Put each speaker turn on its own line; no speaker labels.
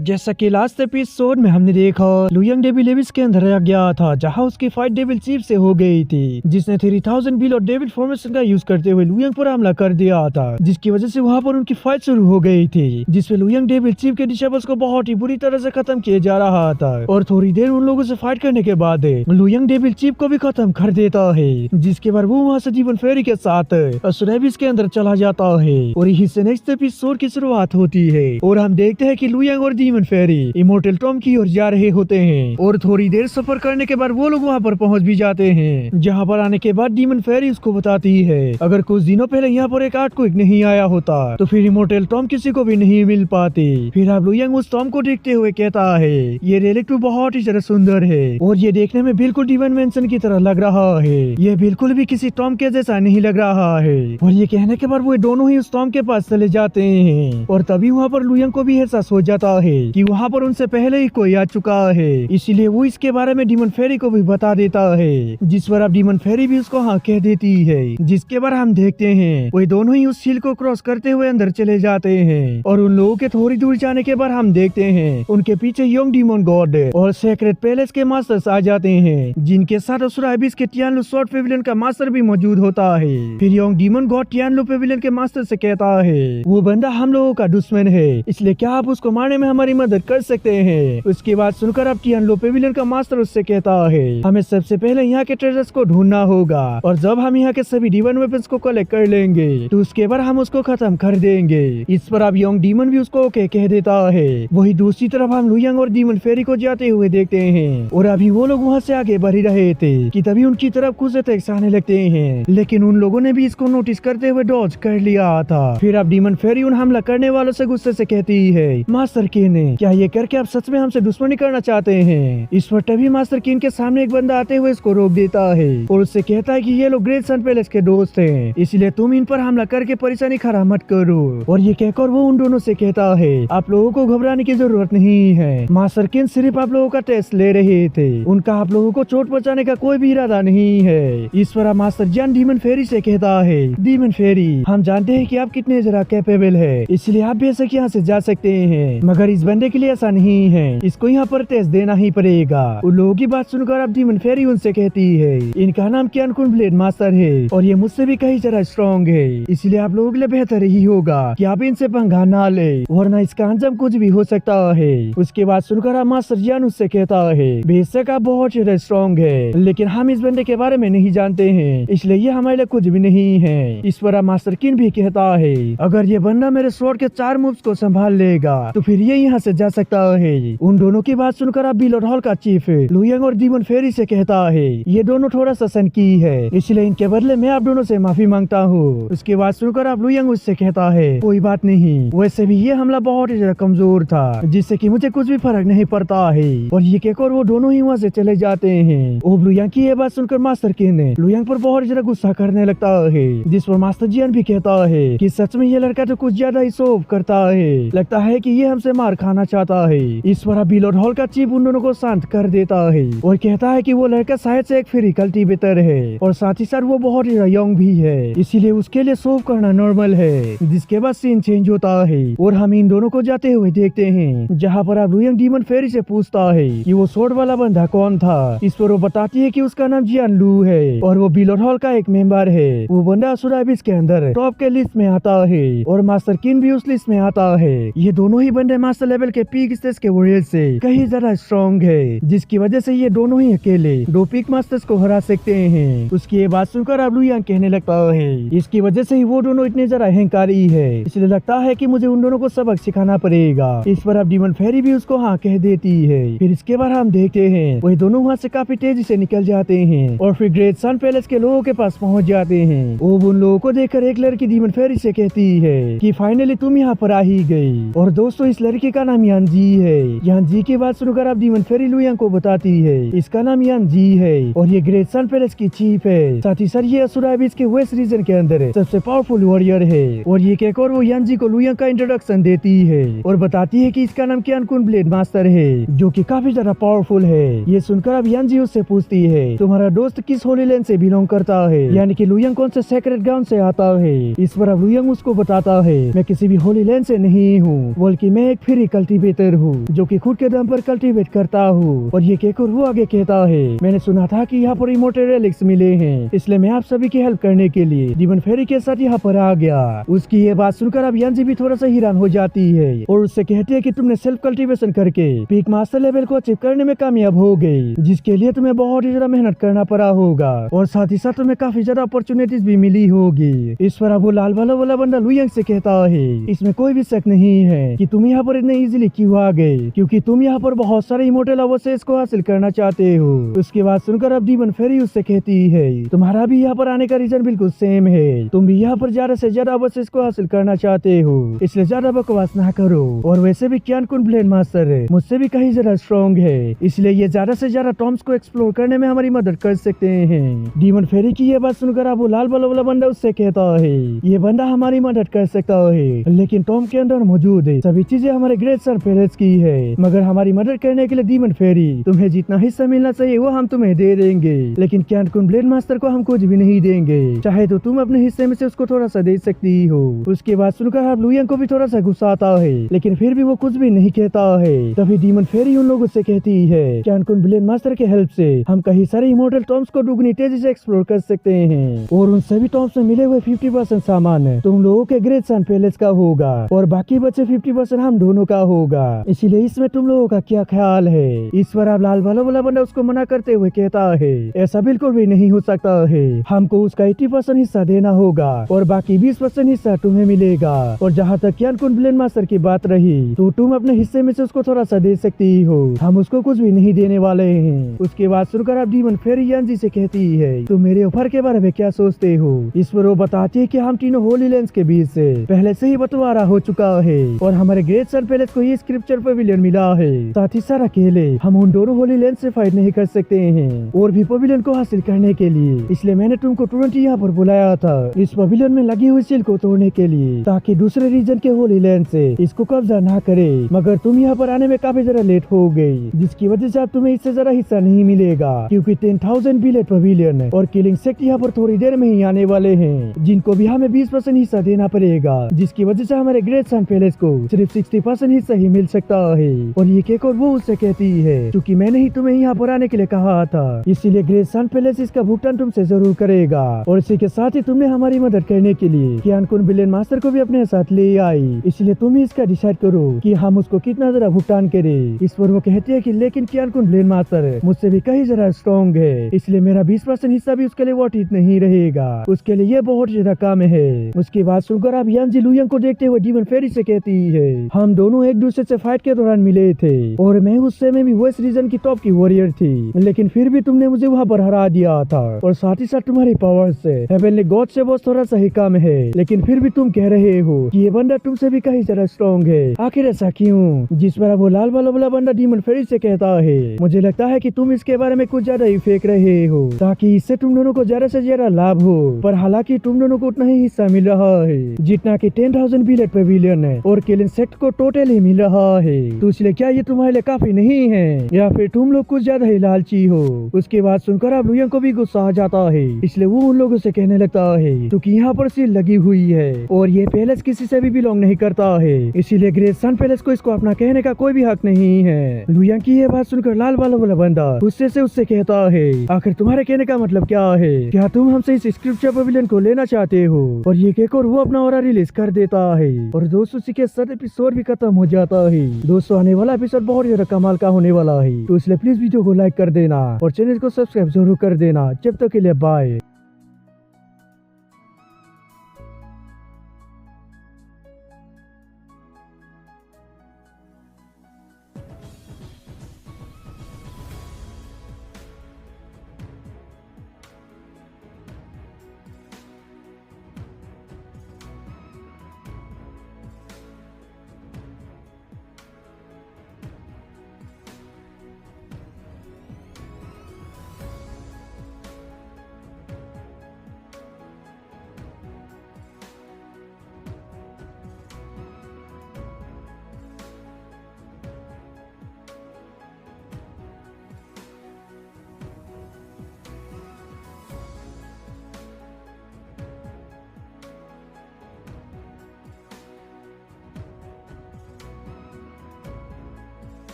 जैसा कि last episode में हमने देखा, लुयंग डेविल लेविस के अंदर आ गया था जहां उसकी फाइट डेविल चीफ से हो गई थी, जिसने 3000 बिल और डेविल फॉर्मेशन का यूज करते हुए लुयंग पर हमला कर दिया था, जिसकी वजह से वहां पर उनकी फाइट शुरू हो गई थी, जिसमें लुयंग डेविल चीफ के डिसेबल्स को बहुत ही बुरी तरह से खत्म किया जा रहा था। और थोड़ी देर उन लोगों से फाइट करने के बाद लुयंग डेविल चीफ को भी खत्म कर देता है, जिसके बाद वो वहाँ से डीमन फेरी के साथ असुरेबिस के अंदर चला जाता है। और यही से नेक्स्ट एपिसोड की शुरुआत होती है और हम देखते हैं कि लुयंग और डीमन फेरी इमोर्टल टॉम की ओर जा रहे होते हैं। और थोड़ी देर सफर करने के बाद वो लोग वहाँ पर पहुँच भी जाते हैं, जहाँ पर आने के बाद डीमन फेरी उसको बताती है अगर कुछ दिनों पहले यहाँ पर एक आर्ट क्विक नहीं आया होता तो फिर इमोर्टल टॉम किसी को भी नहीं मिल पाती। फिर अब लुयंग उस टॉम को देखते हुए कहता है ये रेलिक बहुत ही ज्यादा सुंदर है और ये देखने में बिल्कुल डिवाइन मेंशन की तरह लग रहा है, ये बिल्कुल भी किसी टॉम के जैसा नहीं लग रहा है। और ये कहने के बाद वो दोनों ही उस टॉम के पास चले जाते हैं और तभी वहाँ पर लुयंग को भी एहसास हो जाता है कि वहाँ पर उनसे पहले ही कोई आ चुका है, इसीलिए वो इसके बारे में डीमन फेरी को भी बता देता है, जिस पर अब डीमन फेरी भी उसको हाँ कह देती है। जिसके बाद हम देखते हैं वो दोनों ही उस झील को क्रॉस करते हुए अंदर चले जाते हैं और उन लोगों के थोड़ी दूर जाने के बाद हम देखते हैं उनके पीछे यंग डीमन गॉड और सेक्रेट पैलेस के मास्टर्स आ जाते हैं, जिनके साथ असुरा एबिस के टियानलू शॉर्ट पेविलियन का मास्टर भी मौजूद होता है। फिर यंग डीमन गॉड टियानलू पेविलियन के मास्टर से कहता है वो बंदा हम लोगों का दुश्मन है, इसलिए क्या आप उसको मारने में हमारी मदद कर सकते हैं। उसकी बात सुनकर अब टियानलू पेविलियन का मास्टर उससे कहता है हमें सबसे पहले यहाँ के ट्रेजर्स को ढूंढना होगा और जब हम यहाँ के सभी डिवाइन वेपन्स को कलेक्ट कर लेंगे तो उसके बाद हम उसको खत्म कर देंगे। इस पर अब यंग डीमन भी उसको ओके कह देता है। वही दूसरी तरफ हम लुयंग और डीमन फेरी को जाते हुए देखते हैं और अभी वो लोग वहाँ से आगे बढ़ ही रहे थे कि तभी उनकी तरफ कुछ अटैक्स आने लगते हैं, लेकिन उन लोगों ने भी इसको नोटिस करते हुए डॉज कर लिया था। फिर अब डीमन फेरी उन हमला करने वालों से गुस्से से कहती है मास्टर किन क्या ये करके आप सच में हमसे दुश्मनी करना चाहते हैं। इस पर तभी मास्टर किन के सामने एक बंदा आते हुए इसको रोक देता है और उससे कहता है कि ये लोग ग्रेट सन पैलेस के दोस्त हैं, इसलिए तुम इन पर हमला करके परेशानी खड़ा मत करो। और ये कहकर वो उन दोनों से कहता है आप लोगों को घबराने की जरूरत नहीं है, मास्टर किन सिर्फ आप लोगों का टेस्ट ले रहे थे, उनका आप लोगों को चोट पहुंचाने का कोई भी इरादा नहीं है। इस पर मास्टर जान डीमन फेरी से कहता है डीमन फेरी हम जानते हैं कि आप कितने जरा कैपेबल है, इसलिए आप बेशक यहाँ से जा सकते हैं, मगर इस बंदे के लिए ऐसा नहीं है, इसको यहाँ पर टेस्ट देना ही पड़ेगा। उन लोगों की बात सुनकर अब डीमन फेरी उनसे कहती है इनका नाम क्यानकुन ब्लेड मास्टर है और ये मुझसे भी कहीं जरा स्ट्रॉन्ग है, इसलिए आप लोगों के लिए बेहतर ही होगा कि आप इनसे पंगा ना ले, वरना इसका अंजाम कुछ भी हो सकता है। उसके बाद सुनकर अब मास्टर जान उससे कहता है बेशक आप बहुत ज्यादा स्ट्रॉन्ग है, लेकिन हम इस बंदे के बारे में नहीं जानते हैं, इसलिए ये हमारे लिए कुछ भी नहीं है। इस पर अब मास्टर किन भी कहता है अगर ये बंदा मेरे स्वॉर्ड के 4 मूव्स को संभाल लेगा तो फिर ये यहाँ से जा सकता है। उन दोनों की बात सुनकर अब बिलोड हॉल का चीफ लुयंग और डीमन फेरी से कहता है ये दोनों थोड़ा सा सनकी है, इसलिए इनके बदले मैं आप दोनों से माफी मांगता हूँ। उसके बाद सुनकर अब लुयंग उससे कहता है कोई बात नहीं, वैसे भी ये हमला बहुत ही ज्यादा कमजोर था जिससे कि मुझे कुछ भी फर्क नहीं पड़ता है। और ये कहकर वो दोनों ही वहाँ से चले जाते हैं। और लुयंग की ये बात सुनकर मास्टर किन लुयंग पर बहुत ज्यादा गुस्सा करने लगता है, जिस पर मास्टर जियान भी कहता है कि सच में ये लड़का तो कुछ ज्यादा ही शोभ करता है, लगता है कि ये हमसे मार खाना चाहता है। इस पर बिलोड हॉल का चीफ उन दोनों को शांत कर देता है और कहता है कि वो लड़का शायद से एक फ्री कल्टीवेटर है और साथ ही साथ वो बहुत ही यंग भी है, इसीलिए उसके लिए शोभ करना नॉर्मल है। जिसके बाद सीन चेंज होता है और हम इन दोनों को जाते हुए देखते हैं, जहाँ पर अब लुयंग डीमन फेरी से पूछता है कि वो स्वॉर्ड वाला बंदा कौन था। इस पर वो बताती है कि उसका नाम जियान लू है और वो बिलोड हॉल का एक मेंबर है। वो बंदा असुरा एबिस के अंदर टॉप के लिस्ट में आता है और मास्टर किन भी उस लिस्ट में आता है। ये दोनों ही बंदे मास्टर लेवल के पीक स्टेज के वॉरियर से कहीं ज्यादा स्ट्रॉन्ग है, जिसकी वजह से ये दोनों ही अकेले 2 पीक मास्टर्स को हरा सकते हैं। उसकी ये बात सुनकर अब लुयंग कहने लगता है इसकी वजह से ही वो दोनों इतने जरा अहंकारी है, इसलिए लगता है कि मुझे उन दोनों को सबक सिखाना पड़ेगा। इस पर अब डीमन फेरी भी उसको हाँ कह देती है। फिर इसके बाद हम देखते हैं वही दोनों वहाँ से काफी तेजी से निकल जाते हैं और फिर ग्रेट सन पैलेस के लोगों के पास पहुँच जाते हैं। वो उन लोगों को देखकर एक लड़की डीमन फेरी से कहती है कि फाइनली तुम यहाँ पर आ ही गई। और दोस्तों इस लड़की का नाम यान जी है। यान जी की बात सुनकर अब डीमन फेरी लुयंग को बताती है इसका नाम यान जी है और ये ग्रेट सन पैलेस की चीफ है, साथ ही सर ये असुरा एबिस के वेस्ट रीजन के अंदर सबसे पावरफुल वॉरियर है। और ये कहकर वो यान जी को लुयंग का इंट्रोडक्शन देती है और बताती है कि इसका नाम क्यानकुन ब्लेड मास्टर है जो कि काफी ज्यादा पावरफुल है। ये सुनकर अब यान जी उससे पूछती है तुम्हारा दोस्त किस होली लैंड से बिलोंग करता है, यानी कि लुयंग कौन से सेक्रेट ग्राउंड से आता है। इस पर अब लुयंग उसको बताता है मैं किसी भी होली लैंड से नहीं हूँ, बल्कि मैं एक फ्री कल्टीवेटर हूँ जो कि खुद के दम पर कल्टीवेट करता हूँ। और ये केकुर वो आगे कहता है, मैंने सुना था कि यहाँ पर इमोर्टल रेलिक्स मिले हैं, इसलिए मैं आप सभी की हेल्प करने के लिए डीमन फेरी के साथ यहाँ पर आ गया। उसकी ये बात सुनकर अब यान्जी भी थोड़ा सा हैरान हो जाती है और उससे कहती है कि तुमने सेल्फ कल्टीवेशन करके पीक मास्टर लेवल को अचीव करने में कामयाब हो गई, जिसके लिए तुम्हें बहुत ही ज्यादा मेहनत करना पड़ा होगा और साथ ही साथ तुम्हें काफी ज्यादा अपॉर्चुनिटीज भी मिली होगी। इस पर अब वो लाल वाला वाला बंदा लुयंग से कहता है, इसमें कोई भी शक नहीं है कि तुम यहाँ पर इतने इजीली क्यों आ गए, क्योंकि तुम यहाँ पर बहुत सारे इमोर्टल अवशेष को हासिल करना चाहते हो। उसके बाद सुनकर अब डीमन फेरी उससे कहती है, तुम्हारा भी यहाँ पर आने का रीजन बिल्कुल सेम है, तुम भी यहाँ पर ज्यादा से ज्यादा अवशेष को हासिल करना चाहते हो, इसलिए ज्यादा बकवास ना करो। और वैसे भी क्यान कुन ब्लेड मास्टर मुझसे भी कहीं ज्यादा स्ट्रॉन्ग है, इसलिए ये ज्यादा से ज्यादा टॉम्स को एक्सप्लोर करने में हमारी मदद कर सकते हैं। डीमन फेरी की ये बात सुनकर अब वो लाल वाला बंदा उससे कहता है, ये बंदा हमारी मदद कर सकता है, लेकिन टॉम के अंदर मौजूद है सभी चीजें हमारे ग्रेट सन पैलेस की है, मगर हमारी मदद करने के लिए डीमन फेरी तुम्हें जितना हिस्सा मिलना चाहिए वो हम तुम्हें दे देंगे, लेकिन क्यान कुन ब्लेड मास्टर को हम कुछ भी नहीं देंगे, चाहे तो तुम अपने हिस्से में से उसको थोड़ा सा दे सकती हो। उसके बाद सुनकर अब लुयंग को भी थोड़ा सा गुस्सा आता है, लेकिन फिर भी वो कुछ भी नहीं कहता है। तभी डीमन फेरी उन लोगों से कहती है, क्यान कुन ब्लेड मास्टर के हेल्प से हम कहीं सारे इमोर्टल टॉम्स को दुगनी तेजी से एक्सप्लोर कर सकते हैं, और उन सभी टॉम्स में मिले हुए 50% सामान तुम लोगों के ग्रेट सन पैलेस का होगा और बाकी बचे 50% हम दोनों का होगा, इसीलिए इसमें तुम लोगों का क्या ख्याल है। इस पर अब लाल वाला बंदा उसको मना करते हुए कहता है, ऐसा बिल्कुल भी नहीं हो सकता है, हमको उसका 80% हिस्सा देना होगा और बाकी 20% हिस्सा तुम्हें मिलेगा। और जहाँ तक क्यान कुन ब्लेड मास्टर की बात रही, तो तुम अपने हिस्से में से उसको थोड़ा सा दे सकती हो, हम उसको कुछ भी नहीं देने वाले हैं। उसके बाद सुनकर अब डीमन फेरी यान्जी से कहती है, तुम मेरे ऑफर के बारे में क्या सोचते हो। इस पर वो बताती है कि हम तीनों होली लैंड्स के बीच से पहले से ही बंटवारा हो चुका है और हमारे ग्रेट सन पैलेस को ये स्क्रिप्चर पवेलियन मिला है, साथ ही साथ अकेले हम उन दोनों होली लैंड्स से फाइट नहीं कर सकते हैं और भी पवेलियन को हासिल करने के लिए, इसलिए मैंने तुमको तुरंत यहाँ पर बुलाया था इस पवेलियन में लगी हुई सील को तोड़ने के लिए, ताकि दूसरे रीजन के होली लैंड से इसको कब्जा ना करे। मगर तुम यहाँ पर आने में काफी ज्यादा लेट हो गई, जिसकी वजह से अब तुम्हें इससे ज्यादा हिस्सा नहीं मिलेगा, क्योंकि 10,000 बिलेट पवेलियन और किलिंग सेक्ट यहाँ पर थोड़ी देर में ही आने वाले हैं, जिनको भी हमें 20% हिस्सा देना पड़ेगा, जिसकी वजह से हमारे ग्रेट सन पैलेस को सिर्फ 60% हिस्सा ही मिल सकता है। और ये केक और वो उससे कहती है, क्योंकि मैंने ही तुम्हें यहाँ पर आने के लिए कहा था, इसीलिए ग्रेट सन पैलेस इसका भुगतान तुमसे जरूर करेगा। और इसी के साथ ही तुमने हमारी मदद करने के लिए क्यान कुन ब्लेड मास्टर को भी अपने साथ ले आई, इसलिए तुम ही इसका डिसाइड करो कि हम उसको कितना ज्यादा भुगतान करें। इस पर वो कहती है कि लेकिन क्यान कुन ब्लेड मास्टर मुझसे भी कहीं ज्यादा स्ट्रॉन्ग है, इसलिए मेरा 20% हिस्सा भी उसके लिए वर्थ इट नहीं रहेगा, उसके लिए ये बहुत ज्यादा कम है। उसके बाद सुनकर अब यान्जी लुयंग को देखते हुए डीमन फेरी से कहती है, हम दोनों एक दूसरे से फाइट के दौरान मिले थे और मैं उस समय भी वेस्ट रीजन की टॉप की वॉरियर थी, लेकिन फिर भी तुमने मुझे वहाँ पर हरा दिया था और साथ ही साथ तुम्हारी पावर से हेवनली गॉड से वो थोड़ा सा ही कम है, लेकिन फिर भी तुम कह रहे हो कि ये बंदा तुमसे भी कहीं ज्यादा स्ट्रॉन्ग है, आखिर ऐसा क्यों। जिस पर वो लाल वाला बंदा डीमन फेरी से कहता है, मुझे लगता है कि तुम इसके बारे में कुछ ज्यादा ही फेंक रहे हो ताकि इससे तुम दोनों को ज्यादा से ज्यादा लाभ हो, पर हालांकि तुम दोनों को उतना ही हिस्सा मिल रहा है जितना कि 10,000 बिलेट पवेलियन है और किलिंग सेक्ट को टोटल ही मिल रहा है, तो इसलिए क्या ये तुम्हारे लिए काफी नहीं है या फिर तुम लोग कुछ ज्यादा ही लालची हो। उसके बाद सुनकर अब लुयंग को भी गुस्सा आ जाता है, इसलिए वो उन लोगों से कहने लगता है, क्योंकि यहाँ पर सील लगी हुई है और ये पैलेस किसी से भी बिलोंग नहीं करता है, इसीलिए ग्रेट सन पैलेस को इसको अपना कहने का कोई भी हक नहीं है। लुयंग की ये बात सुनकर लाल वाला बंदा गुस्से से उससे कहता है, आखिर तुम्हारे कहने का मतलब क्या है, क्या तुम हमसे इस स्क्रिप्चर पवेलियन को लेना चाहते हो। और ये केक और वो अपना ऑरा रिलीज कर देता है और दोस्तों इसी के साथ एपिसोड भी खत्म हो जाता है। दोस्तों आने वाला एपिसोड बहुत ज्यादा कमाल का होने वाला है, तो इसलिए प्लीज वीडियो को लाइक कर देना और चैनल को सब्सक्राइब जरूर कर देना। जब तक के लिए बाय।